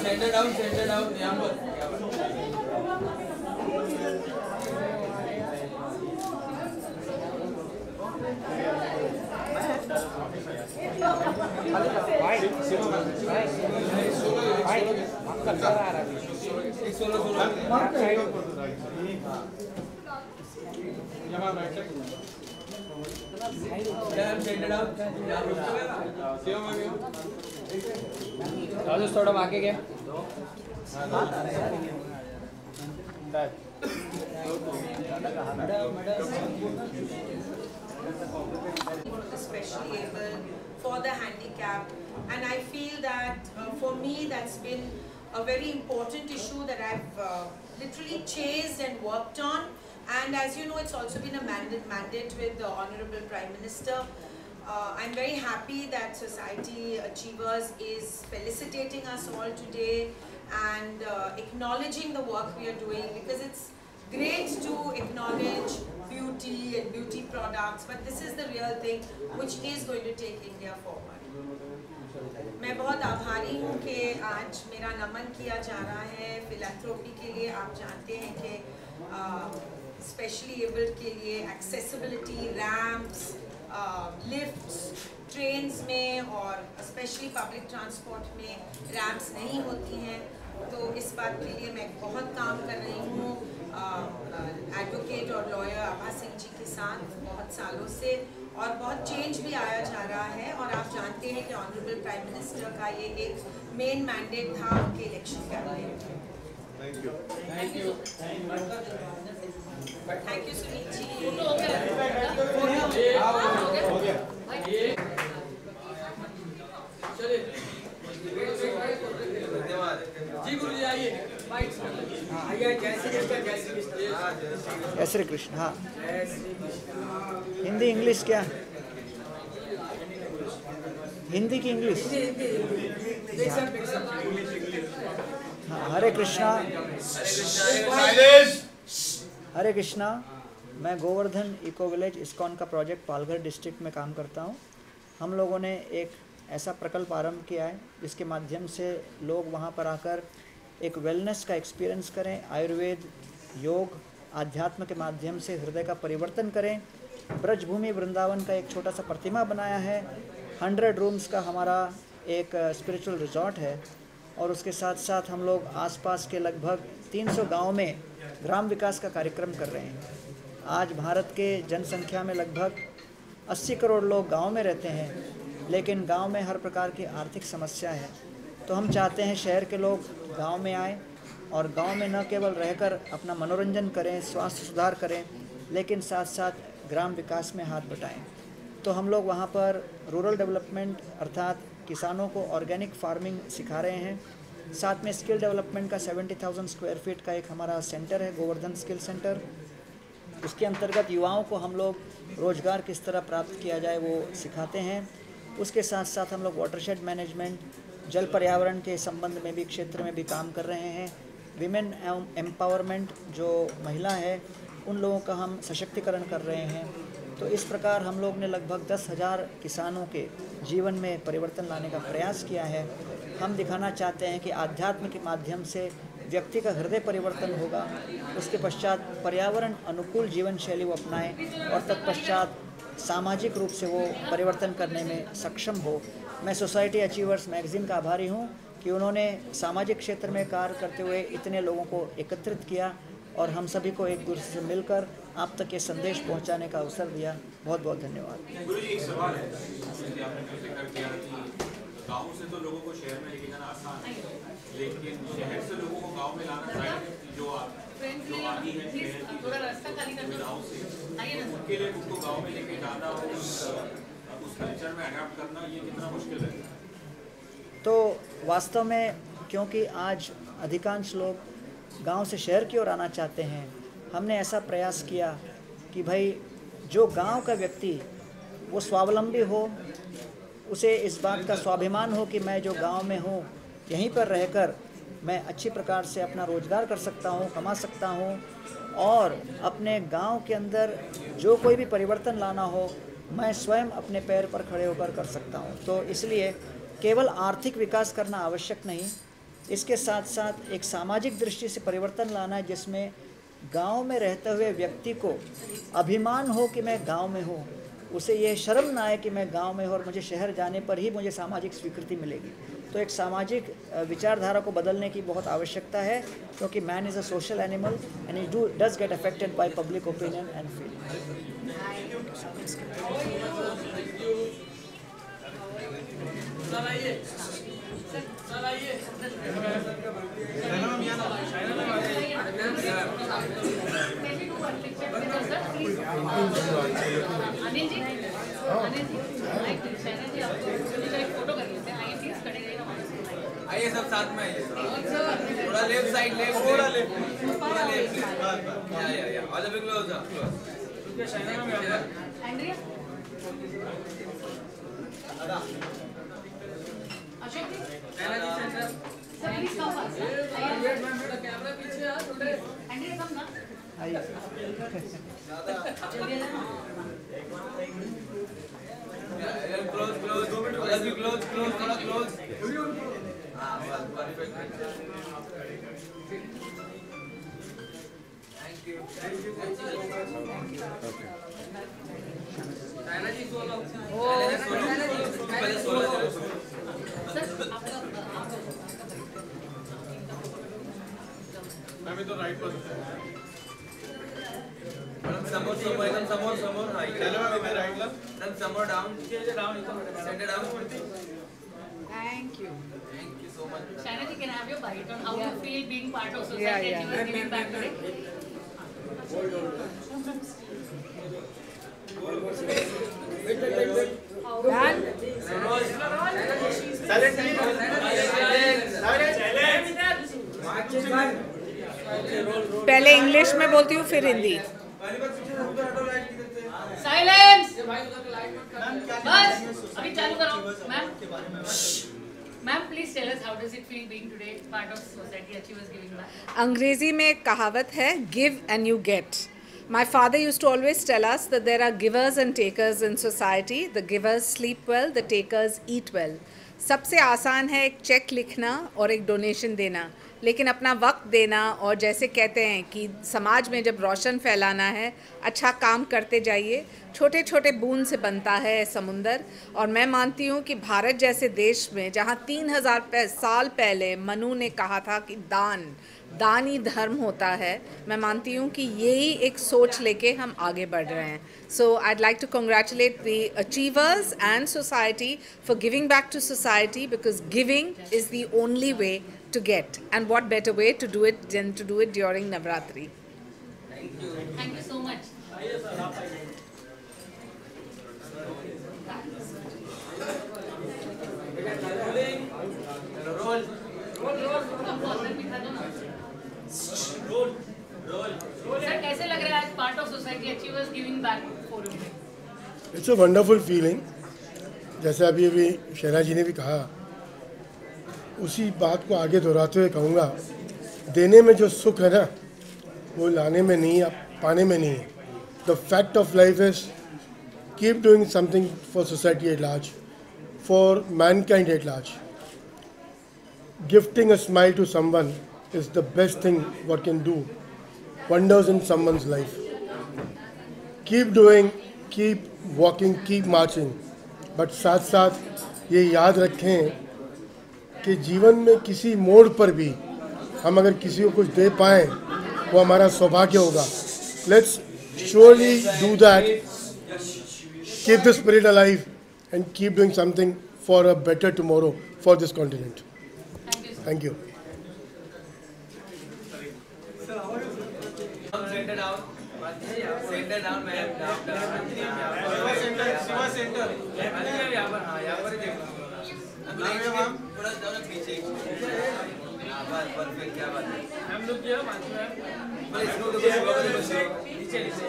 Center down, यहाँ पर। थोड़ा आगे गया especially able for the handicap, and I feel that for me that's been a very important issue that I've literally chased and worked on. And as you know, it's also been a mandate with the Honorable Prime Minister. I'm very happy that Society Achievers is felicitating us all today and acknowledging the work we are doing, because it's great to acknowledge beauty and beauty products, but this is the real thing which is going to take India forward. मैं बहुत आभारी हूँ कि आज मेरा नमन किया जा रहा है फिलैंथ्रोपी के लिए। आप जानते हैं कि स्पेशली एबल्ड के लिए एक्सेसिबिलिटी, रैम्प्स, लिफ्ट्स, ट्रेन्स में और स्पेशली पब्लिक ट्रांसपोर्ट में रैम्प्स नहीं होती हैं, तो इस बात के लिए मैं बहुत काम कर रही हूँ एडवोकेट और लॉयर आभा सिंह जी के साथ बहुत सालों से, और बहुत चेंज भी आया जा रहा है। और आप जानते हैं कि ऑनरेबल प्राइम मिनिस्टर का ये एक मेन मैंडेट था उनके election campaign. Thank you Sunit ji. जी गुरु जी आइए। जय श्री कृष्ण। हाँ, हिंदी इंग्लिश क्या? हिंदी की इंग्लिश? हाँ, हरे कृष्णा। हरे कृष्णा। मैं गोवर्धन इको विलेज इस्कॉन का प्रोजेक्ट पालघर डिस्ट्रिक्ट में काम करता हूँ। हम लोगों ने एक ऐसा प्रकल्प आरंभ किया है जिसके माध्यम से लोग वहाँ पर आकर एक वेलनेस का एक्सपीरियंस करें, आयुर्वेद, योग, आध्यात्म के माध्यम से हृदय का परिवर्तन करें। ब्रजभूमि वृंदावन का एक छोटा सा प्रतिमा बनाया है। 100 रूम्स का हमारा एक स्पिरिचुअल रिजॉर्ट है, और उसके साथ साथ हम लोग आसपास के लगभग 300 गाँव में ग्राम विकास का कार्यक्रम कर रहे हैं। आज भारत के जनसंख्या में लगभग 80 करोड़ लोग गाँव में रहते हैं, लेकिन गांव में हर प्रकार की आर्थिक समस्या है। तो हम चाहते हैं शहर के लोग गांव में आएँ और गांव में न केवल रहकर अपना मनोरंजन करें, स्वास्थ्य सुधार करें, लेकिन साथ साथ ग्राम विकास में हाथ बटाएं। तो हम लोग वहां पर रूरल डेवलपमेंट अर्थात किसानों को ऑर्गेनिक फार्मिंग सिखा रहे हैं। साथ में स्किल डेवलपमेंट का 70,000 स्क्वायर फीट का एक हमारा सेंटर है, गोवर्धन स्किल सेंटर। उसके अंतर्गत युवाओं को हम लोग रोज़गार किस तरह प्राप्त किया जाए वो सिखाते हैं। उसके साथ साथ हम लोग वाटरशेड मैनेजमेंट, जल पर्यावरण के संबंध में भी क्षेत्र में भी काम कर रहे हैं। विमेन एम्पावरमेंट, जो महिला है उन लोगों का हम सशक्तिकरण कर रहे हैं। तो इस प्रकार हम लोग ने लगभग 10,000 किसानों के जीवन में परिवर्तन लाने का प्रयास किया है। हम दिखाना चाहते हैं कि आध्यात्म के माध्यम से व्यक्ति का हृदय परिवर्तन होगा, उसके पश्चात पर्यावरण अनुकूल जीवन शैली वो अपनाएं और तत्पश्चात सामाजिक रूप से वो परिवर्तन करने में सक्षम हो। मैं सोसाइटी अचीवर्स मैगज़ीन का आभारी हूँ कि उन्होंने सामाजिक क्षेत्र में कार्य करते हुए इतने लोगों को एकत्रित किया और हम सभी को एक दूसरे से मिलकर आप तक ये संदेश पहुँचाने का अवसर दिया। बहुत बहुत धन्यवाद। गुरु जी, एक सवाल है कि आपने जिक्र किया कि गाँव से तो लोगों को शहर में लेके जाना आसान है, लेकिन शहर से लोगों को गाँव में लाना जो आदि है सुविधाओं से, उनके लिए उनको गाँव में लेके जाना और उस कल्चर में अडैप्ट करना, ये कितना मुश्किल है? तो वास्तव में क्योंकि आज अधिकांश लोग गांव से शहर की ओर आना चाहते हैं, हमने ऐसा प्रयास किया कि भाई जो गांव का व्यक्ति वो स्वावलंबी हो, उसे इस बात का स्वाभिमान हो कि मैं जो गांव में हूँ यहीं पर रहकर मैं अच्छी प्रकार से अपना रोज़गार कर सकता हूँ, कमा सकता हूँ, और अपने गांव के अंदर जो कोई भी परिवर्तन लाना हो मैं स्वयं अपने पैर पर खड़े होकर कर सकता हूँ। तो इसलिए केवल आर्थिक विकास करना आवश्यक नहीं, इसके साथ साथ एक सामाजिक दृष्टि से परिवर्तन लाना है, जिसमें गांव में रहते हुए व्यक्ति को अभिमान हो कि मैं गांव में हूँ, उसे यह शर्म ना आए कि मैं गांव में हूँ और मुझे शहर जाने पर ही मुझे सामाजिक स्वीकृति मिलेगी। तो एक सामाजिक विचारधारा को बदलने की बहुत आवश्यकता है, क्योंकि man is a social animal and he does get affected by public opinion and feeling. Anil ji, photo कर लेते हैं। आइए प्लीज, खड़े रहिए। आइए सब साथ में आइए, थोड़ा लेफ्ट साइड, थोड़ा लेफ्ट, या all the way close Andrea, Ashok ji, sir please come पास। कैमरा पीछे आ थोड़े, एंड्रिया कम ना, आइए। Close close, 2 minute all the way close close, थोड़ा क्लोज। हां बस perfect. Thank you. China ji solo, पहले सोलो सर आपका मैं भी तो राइट पर समोर समोर एकदम समोर समोर। हां चलो मैं राइट ला एकदम समोर down centre down. Thank you. Thank you so much. Shaina ji, can I have your bite on how you feel being part of society and you are giving back today? पहले English में बोलती हूँ फिर Hindi. Silence! बस अभी चालू करो। Ma'am, ma'am please tell us how does it feel being today part of society achievers giving back. अंग्रेजी में एक कहावत है, give and you get. My father used to always tell us that there are givers and takers in society. The givers sleep well, the takers eat well. सबसे आसान है एक check लिखना और एक डोनेशन देना, लेकिन अपना वक्त देना और जैसे कहते हैं कि समाज में जब रोशन फैलाना है, अच्छा काम करते जाइए। छोटे छोटे बूंद से बनता है समुंदर। और मैं मानती हूँ कि भारत जैसे देश में जहाँ 3000 साल पहले मनु ने कहा था कि दान ही धर्म होता है, मैं मानती हूँ कि यही एक सोच लेके हम आगे बढ़ रहे हैं। सो I'd like to congratulate the achievers and society for giving back to society, because giving is the only way to get, and what better way to do it than to do it during Navratri. Thank you so much. Sir कैसे लग रहा है आज part of society achievers giving back forum में? It's a wonderful feeling. जैसे अभी शैला जी ने भी कहा, उसी बात को आगे दोहराते हुए कहूँगा, देने में जो सुख है ना, वो लाने में नहीं, पाने में नहीं है। The fact of life is keep doing something for society at large, for mankind at large. Gifting a smile to someone is the best thing what can do wonders in someone's life. Keep doing, keep walking, keep marching, but साथ साथ ये याद रखें कि जीवन में किसी मोड़ पर भी हम अगर किसी को कुछ दे पाएँ वो हमारा सौभाग्य होगा। Let's surely do that. Keep the spirit alive and keep doing something for a better tomorrow for this continent. Thank you. Centre down, centre down ma'am, Shiva centre यहाँ पर। हाँ यहाँ पर देखो, थोड़ा ज़्यादा पीछे। बस परफेक्ट, क्या बात है। हम लोग क्या बात है, इसको नीचे नीचे।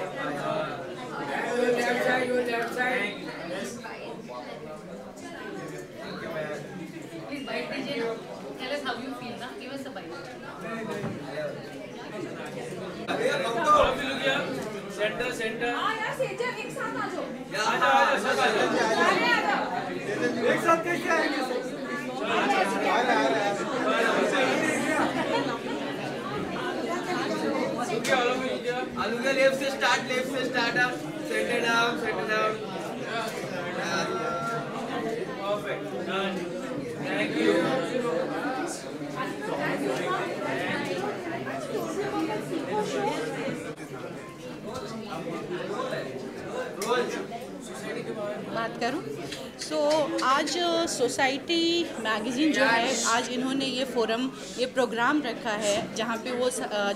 Left side. प्लीज बाइट दीजिए ना, tell us how you feel ना, give us a bite. Centre centre. हाँ यार, सेजल एक साथ आ जाओ। आ जाओ, एक साथ कैसे आएंगे? Aluga left se start up, settle down. Perfect. Done. Thank you. बात करूं आज सोसाइटी मैगज़ीन जो है, आज इन्होंने ये प्रोग्राम रखा है जहाँ पे वो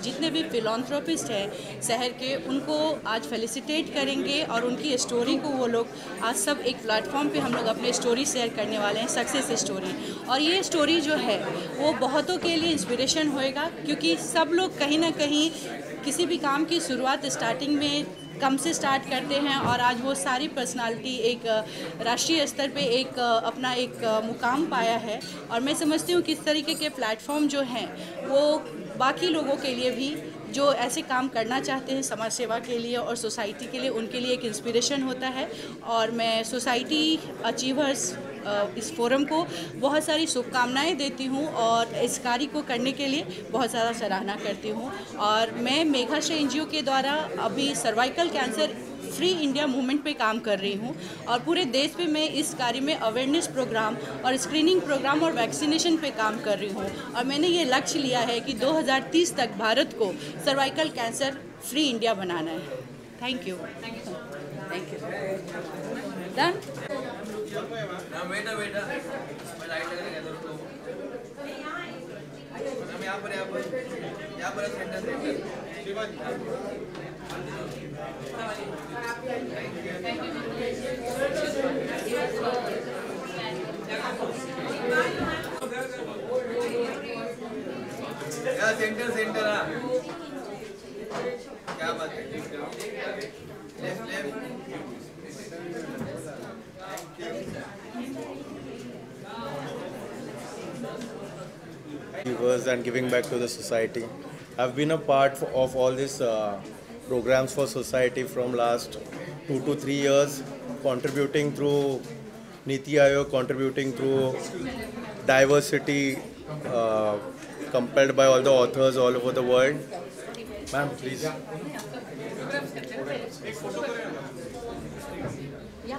जितने भी फिलॉन्थ्रोपिस्ट हैं शहर के, उनको आज फेलिसिटेट करेंगे और उनकी स्टोरी को वो लोग आज सब एक प्लेटफॉर्म पे हम लोग अपने स्टोरी शेयर करने वाले हैं, सक्सेस स्टोरी। और ये स्टोरी जो है वो बहुतों के लिए इंस्पिरेशन होएगा, क्योंकि सब लोग कहीं ना कहीं किसी भी काम की शुरुआत स्टार्टिंग में कम से स्टार्ट करते हैं, और आज वो सारी पर्सनालिटी एक राष्ट्रीय स्तर पे एक अपना एक मुकाम पाया है। और मैं समझती हूँ कि इस तरीके के प्लेटफॉर्म जो हैं वो बाकी लोगों के लिए भी जो ऐसे काम करना चाहते हैं समाज सेवा के लिए और सोसाइटी के लिए, उनके लिए एक इंस्पिरेशन होता है। और मैं सोसाइटी अचीवर्स इस फोरम को बहुत सारी शुभकामनाएं देती हूं और इस कार्य को करने के लिए बहुत ज़्यादा सराहना करती हूं। और मैं मेघाश्रय एनजीओ के द्वारा अभी cervical cancer free India movement पे काम कर रही हूं, और पूरे देश पे मैं इस कार्य में अवेयरनेस प्रोग्राम और स्क्रीनिंग प्रोग्राम और वैक्सीनेशन पे काम कर रही हूं। और मैंने ये लक्ष्य लिया है कि 2030 तक भारत को सर्वाइकल कैंसर फ्री इंडिया बनाना है। Thank you. डन। बेटा मैं लाइट लगाने का तो हम यहाँ पर सेंटर सेंटर क्या बात है। Left and giving back to the society. I've been a part of all these programs for society from last 2 to 3 years, contributing through Niti Aayog, contributing through diversity compelled by all the authors all over the world. Ma'am, please. Yeah.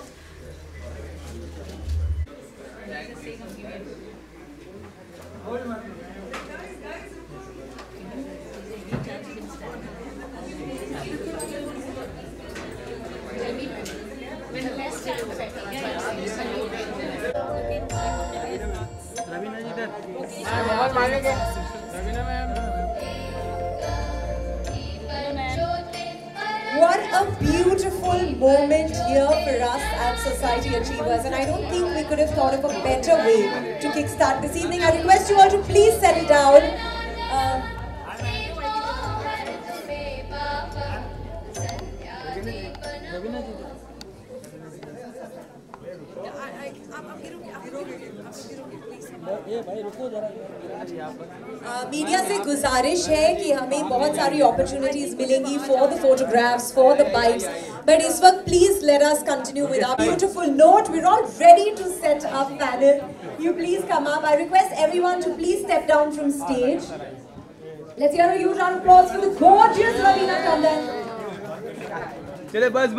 What a beautiful moment here for us at Society Achievers, and I don't think we could have thought of a better way to kickstart this evening. I request you all to please settle down. Media से गुजारिश है कि हमें बहुत सारी opportunities मिलेंगी for the photographs, for the bites, but इस वक्त please let us continue with our beautiful note. We are all ready to set up panel. You please come up. I request everyone to please step down from stage. Let's hear a huge round of applause for the gorgeous Raveena Tandon. चले बस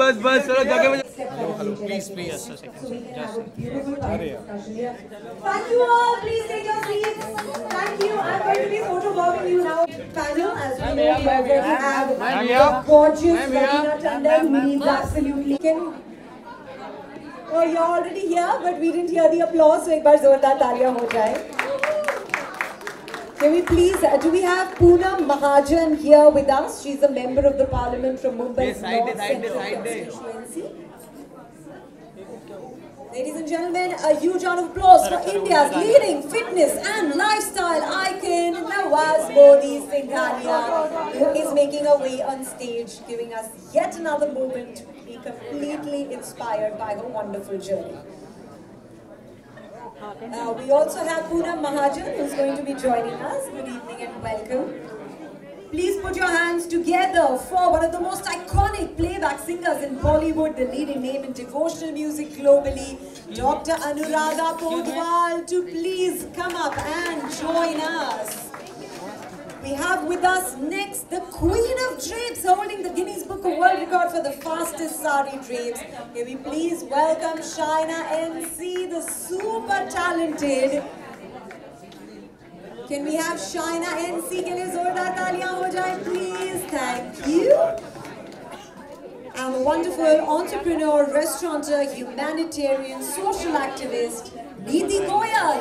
चलो जगह में. Please. So we can have a beautiful discussion here. Thank you all. Please take your seats. Thank you. I'm going to be photobombing you now. Panel, as we know, we already have the gorgeous Raveena Tandon, who needs absolutely. Oh, you're already here, but we didn't hear the applause. So, एक बार जोरदार तालियां हो जाए. Can we please, do we have Poonam Mahajan here with us? She's a member of the parliament from Mumbai's North Central constituency. Ladies and gentlemen, a huge round of applause for India's leading fitness and lifestyle icon, Nawaz Modi Singhania, who is making her way on stage, giving us yet another moment to be completely inspired by her wonderful journey. We also have Poonam Mahajan, who's going to be joining us. Good evening and welcome. Please put your hands together for one of the most iconic playback singers in Bollywood, the leading name in devotional music globally, Dr. Anuradha Pondwal, to please come up and join us. We have with us next the Queen of Drapes, holding the Guinness Book of World Record for the fastest sari drapes. Can we please welcome Shaina NC, the super talented. Can we have Shaina NC के लिए जोरदार तालियां हो जाए, please? Thank you. And the wonderful entrepreneur, restaurateur, humanitarian, social activist, Neeti Goyal.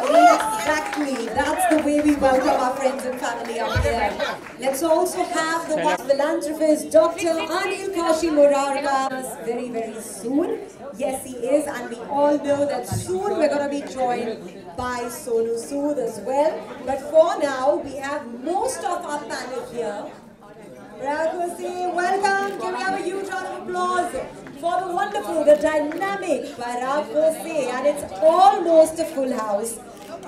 Exactly, that's the way we welcome our friends and family up here. Let's also have the philanthropist, Dr. Anil Kashi Murarka, very, very soon. Yes, he is, and we all know that soon we're going to be joined by Sonu Sood as well. But for now, we have most of our panel here. Welcome, can we have a huge round of applause for the wonderful, the dynamic Parag Bose, and it's almost a full house.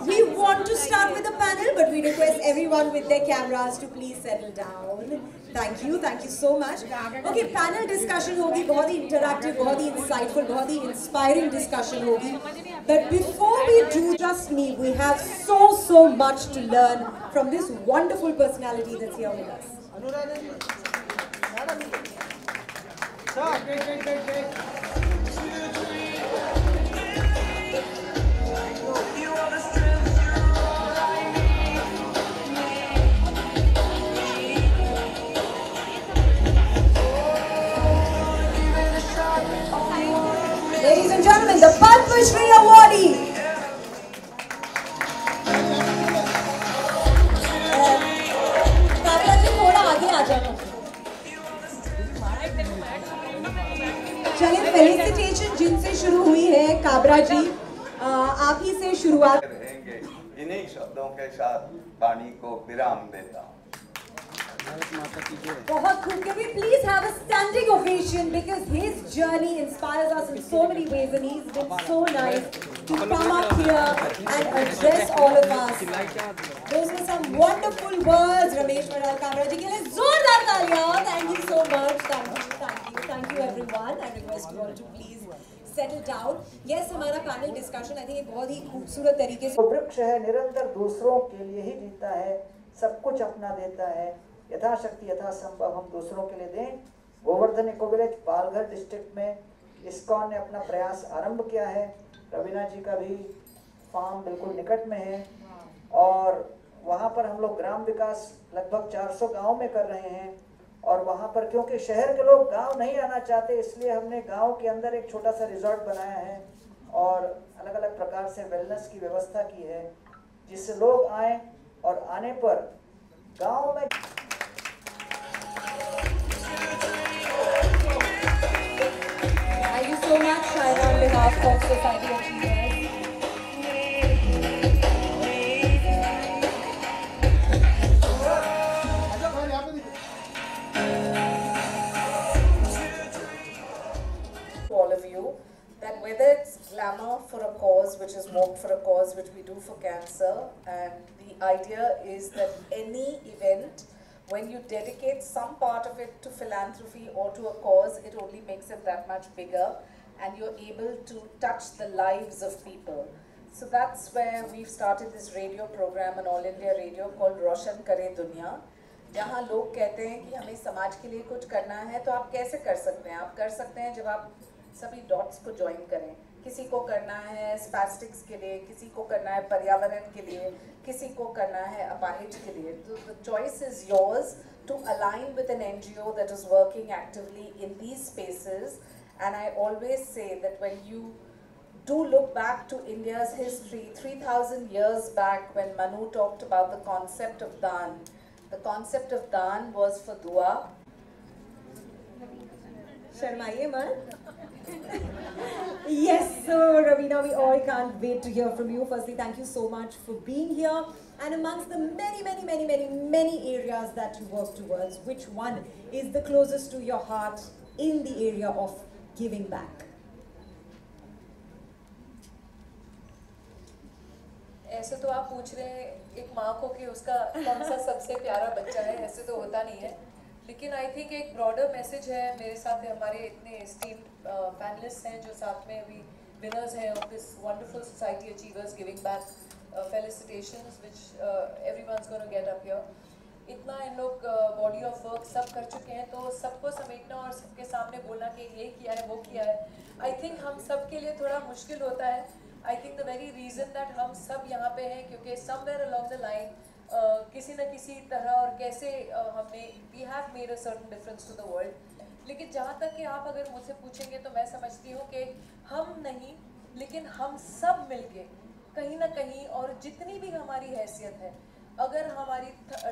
We want to start with the panel, but we request everyone with their cameras to please settle down. Thank you so much. Okay, panel discussion होगी, बहुत ही interactive, बहुत ही insightful, बहुत ही inspiring discussion होगी. But before we do, just me, we have so much to learn from this wonderful personality that's here with us. Ladies and gentlemen, the Padma Shri awardee. चलिए felicitation जिनसे शुरू हुई है काबरा जी, आप ही से शुरुआत रहेंगे। इन्हीं शब्दों के साथ वाणी को विराम देता हूँ। बहुत खूब, can we please have a standing ovation because his journey inspires us in so many ways and he's been so nice to come up here and address all of us. Those were some wonderful words, Ramesh Madal Kabra ji के लिए जोरदार तालियां. Thank you so much. Thank you everyone. I request you all to please settle down. Yes, हमारा panel discussion I think बहुत ही खूबसूरत तरीके से. वृक्ष है, निरंतर दूसरों के लिए ही जीता है, सब कुछ अपना देता है, यथाशक्ति यथासंभव हम दूसरों के लिए दें। Govardhan eco village Palghar district में इस्कॉन ने अपना प्रयास आरंभ किया है। रवीना जी का भी फार्म बिल्कुल निकट में है और वहाँ पर हम लोग ग्राम विकास लगभग 400 गांव में कर रहे हैं और वहाँ पर क्योंकि शहर के लोग गांव नहीं आना चाहते इसलिए हमने गांव के अंदर एक छोटा सा रिजॉर्ट बनाया है और अलग अलग प्रकार से वेलनेस की व्यवस्था की है जिससे लोग आए और आने पर गांव में Thank you so much, Shaina, on behalf of Society Achievers. All of you, that whether it's glamour for a cause, which is walk for a cause, which we do for cancer, and the idea is that any event, when you dedicate some part of it to philanthropy or to a cause, it only makes it that much bigger and you're able to touch the lives of people. So that's where we've started this radio program on All India Radio called Roshan Kare Dunya, जहाँ लोग कहते हैं कि हमें समाज के लिए कुछ करना है तो आप कैसे कर सकते हैं? आप कर सकते हैं जब आप सभी डॉट्स को ज्वाइन करें। किसी को करना है स्पैस्टिक्स के लिए, किसी को करना है पर्यावरण के लिए, किसी को करना है अपाहिज के लिए. So the choice is yours to align with an NGO that is working actively in these spaces. And I always say that when you do look back to India's history, 3,000 years back when Manu talked about the concept of Daan, the concept of Daan was for dua. Sharmaiye man. Yes, so Ravina, we all can't wait to hear from you. Firstly, thank you so much for being here. And amongst the many areas that you work towards, which one is the closest to your heart in the area of giving back? ऐसे तो आप पूछ रहे हैं एक माँ को कि उसका कौन सा सबसे प्यारा बच्चा है, ऐसे तो होता नहीं है, लेकिन आई थिंक एक ब्रॉडर मैसेज है। मेरे साथ हमारे इतने एस्टीम्ड पैनलिस्ट हैं जो साथ में अभी विनर्स हैं of this wonderful society achievers giving back, felicitations which everyone's gonna get up here. इतना इन लोग बॉडी ऑफ वर्क सब कर चुके हैं, तो सबको समेटना और सबके सामने बोलना कि ये किया है वो किया है, आई थिंक हम सब के लिए थोड़ा मुश्किल होता है। I think the very reason that हम सब यहाँ पे हैं क्योंकि समवेयर अलोंग द लाइन किसी न किसी तरह और कैसे हमने we have made a certain difference to the world. लेकिन जहाँ तक कि आप अगर मुझसे पूछेंगे तो मैं समझती हूँ कि हम नहीं, लेकिन हम सब मिलके कहीं ना कहीं, और जितनी भी हमारी हैसियत है, अगर हमारी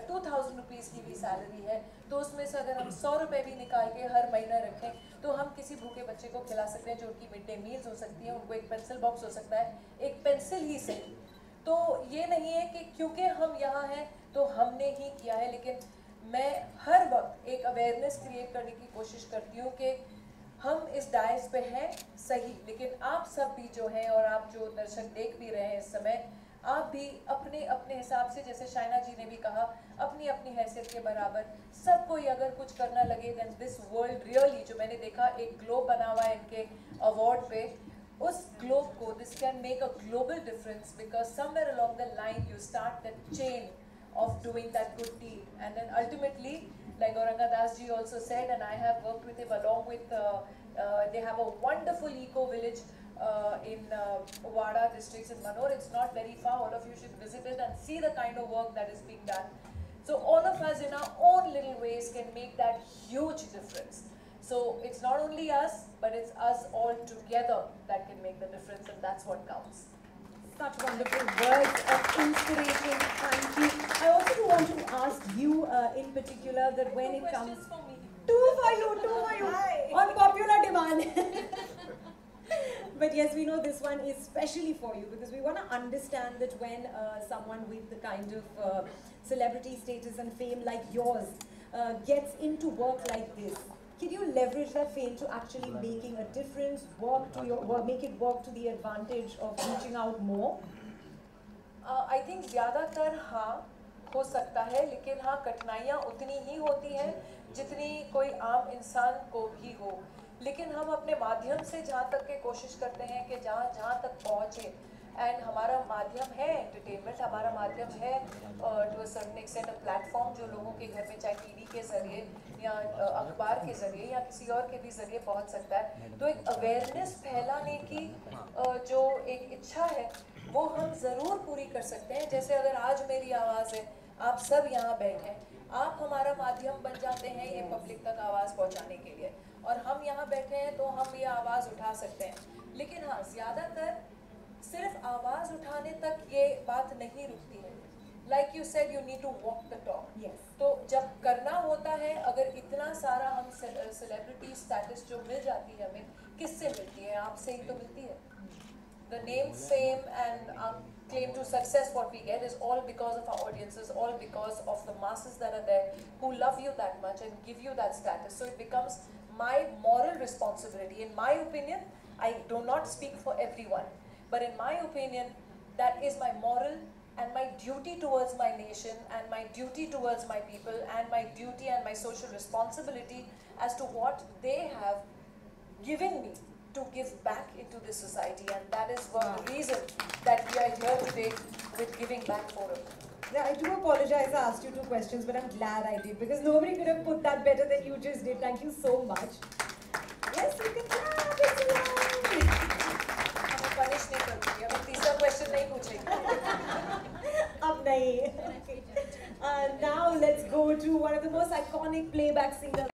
2000 रुपीज़ की भी सैलरी है तो उसमें से अगर हम 100 रुपये भी निकाल के हर महीना रखें तो हम किसी भूखे बच्चे को खिला सकते हैं, जो उनकी मिड डे मील्स हो सकती हैं, उनको एक पेंसिल बॉक्स हो सकता है, एक पेंसिल ही सही। तो ये नहीं है कि क्योंकि हम यहाँ हैं तो हमने ही किया है, लेकिन मैं हर वक्त एक अवेयरनेस क्रिएट करने की कोशिश करती हूँ कि हम इस डायस पे हैं सही, लेकिन आप सब भी जो हैं और आप जो दर्शक देख भी रहे हैं इस समय, आप भी अपने अपने हिसाब से, जैसे शाइना जी ने भी कहा, अपनी अपनी हैसियत के बराबर सब कोई अगर कुछ करना लगे, देन दिस वर्ल्ड रियली, जो मैंने देखा एक ग्लोब बना हुआ है इनके अवार्ड पे, उस ग्लोब को, this can make a global difference because somewhere along the line you start that chain of doing that good deed, and then ultimately, like Auranga Das ji also said, and I have worked with him along with they have a wonderful eco village in Wada districts in Manor. It's not very far, all of you should visit it and see the kind of work that is being done. So all of us in our own little ways can make that huge difference. So it's not only us, but it's us all together that can make the difference, and that's what counts. Such wonderful words of inspiration. Thank you. I also do want to ask you in particular that when it comes... Two for you. On popular demand. But yes, we know this one is specially for you because we want to understand that when someone with the kind of celebrity status and fame like yours gets into work like this, can you leverage that fame to actually making a difference, make it work to the advantage of reaching out more? I think ज़्यादातर हाँ हो सकता है, लेकिन हाँ कठिनाइयाँ उतनी ही होती हैं जितनी कोई आम इंसान को भी हो। लेकिन हम अपने माध्यम से जहाँ तक के कोशिश करते हैं कि जहाँ तक पहुँचे, एंड हमारा माध्यम है एंटरटेनमेंट, हमारा माध्यम है to a certain extent a platform जो लोगों के घर में, चाहे टीवी के ज़रिए या अखबार के ज़रिए या किसी और के भी ज़रिए पहुंच सकता है। तो एक अवेयरनेस फैलाने की जो एक इच्छा है वो हम ज़रूर पूरी कर सकते हैं। जैसे अगर आज मेरी आवाज़ है, आप सब यहाँ बैठे हैं, आप हमारा माध्यम बन जाते हैं ये पब्लिक तक आवाज़ पहुँचाने के लिए, और हम यहाँ बैठे हैं तो हम ये आवाज़ उठा सकते हैं। लेकिन हाँ, ज़्यादातर सिर्फ आवाज़ उठाने तक ये बात नहीं रुकती है। Like you said, you need to walk the talk. Yes. तो जब करना होता है, अगर इतना सारा हम सेलिब्रिटी स्टेटस जो मिल जाती है हमें, किससे मिलती है? आपसे ही तो मिलती है। The name, fame and claim to success what we get is all because of our audiences, all because of the masses that are there who love you that much and give you that status. So it becomes my moral responsibility. In my opinion, I do not speak for everyone, but in my opinion, that is my moral and my duty towards my nation and my duty towards my people and my duty and my social responsibility as to what they have given me to give back into this society, and that is one reason that we are here today with Giving Back Forum. Yeah, I do apologize I asked you two questions, but I'm glad I did because nobody could have put that better than you just did. Thank you so much. Yes, you can clap. It's allowed. हमें punish नहीं करूँगी, अब तीसरा question नहीं पूछेंगे। अब नहीं. Now let's go to one of the most iconic playback singers.